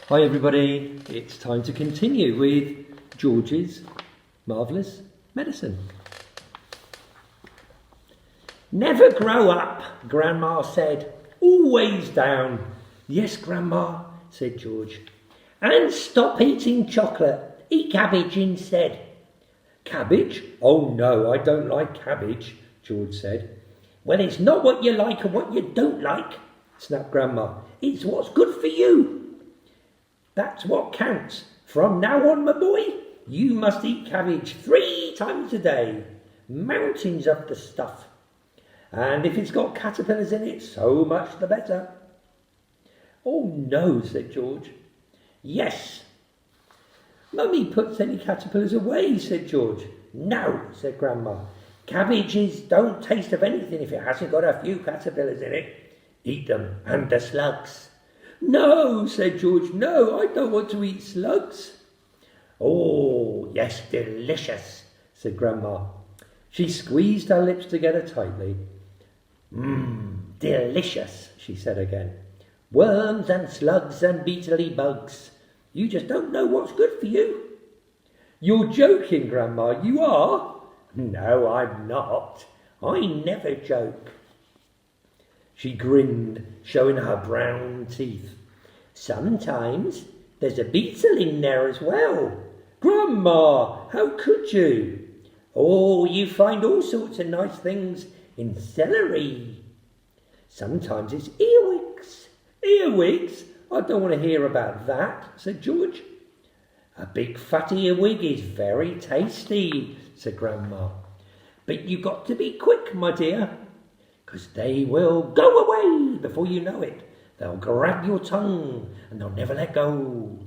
Hi everybody, it's time to continue with George's Marvellous Medicine. Never grow up, Grandma said, always down. Yes, Grandma, said George. And stop eating chocolate, eat cabbage instead. Cabbage? Oh no, I don't like cabbage, George said. Well, it's not what you like and what you don't like, snapped Grandma. It's what's good for you. That's what counts. From now on, my boy, you must eat cabbage 3 times a day. Mountains of the stuff. And if it's got caterpillars in it, so much the better. Oh no, said George. Yes. Mummy puts any caterpillars away, said George. No, said Grandma. Cabbages don't taste of anything if it hasn't got a few caterpillars in it. Eat them, and the slugs. No, said George, no, I don't want to eat slugs. Oh, yes, delicious, said Grandma. She squeezed her lips together tightly. Delicious, she said again. Worms and slugs and beetly bugs. You just don't know what's good for you. You're joking, Grandma, you are? No, I'm not. I never joke. She grinned, showing her brown teeth. Sometimes there's a beetle in there as well. Grandma, how could you? Oh, you find all sorts of nice things in celery. Sometimes it's earwigs. Earwigs? I don't want to hear about that, said George. A big fat earwig is very tasty, said Grandma. But you've got to be quick, my dear, 'cause they will go away before you know it. They'll grab your tongue and they'll never let go.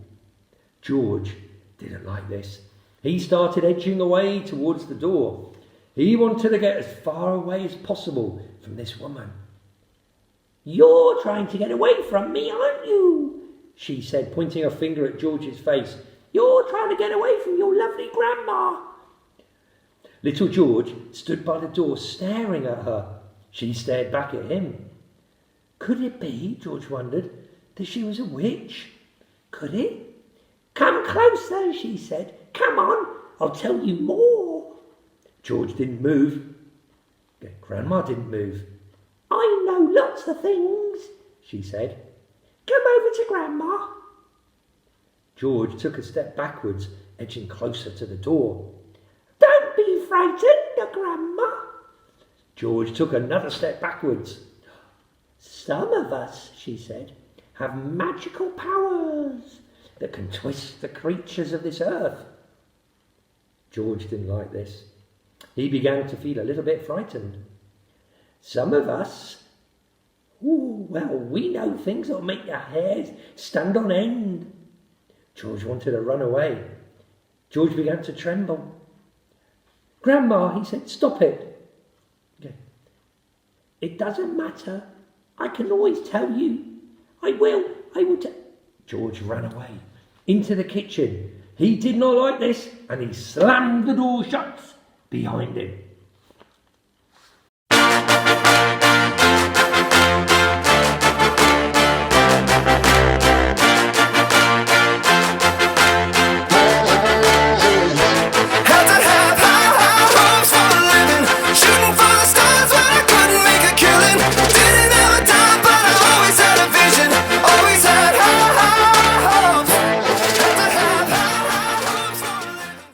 George didn't like this. He started edging away towards the door. He wanted to get as far away as possible from this woman. You're trying to get away from me, aren't you? She said, pointing her finger at George's face. You're trying to get away from your lovely Grandma. Little George stood by the door staring at her. She stared back at him. Could it be, George wondered, that she was a witch? Could it? Come closer, she said. Come on, I'll tell you more. George didn't move. Grandma didn't move. I know lots of things, she said. Come over to Grandma. George took a step backwards, edging closer to the door. Don't be frightened, Grandma. George took another step backwards. Some of us, she said, have magical powers that can twist the creatures of this earth. George didn't like this. He began to feel a little bit frightened. Some of us, we know things that'll make your hairs stand on end. George wanted to run away. George began to tremble. Grandma, he said, stop it. It doesn't matter. I can always tell you. I will tell. George ran away into the kitchen. He did not like this and he slammed the door shut behind him.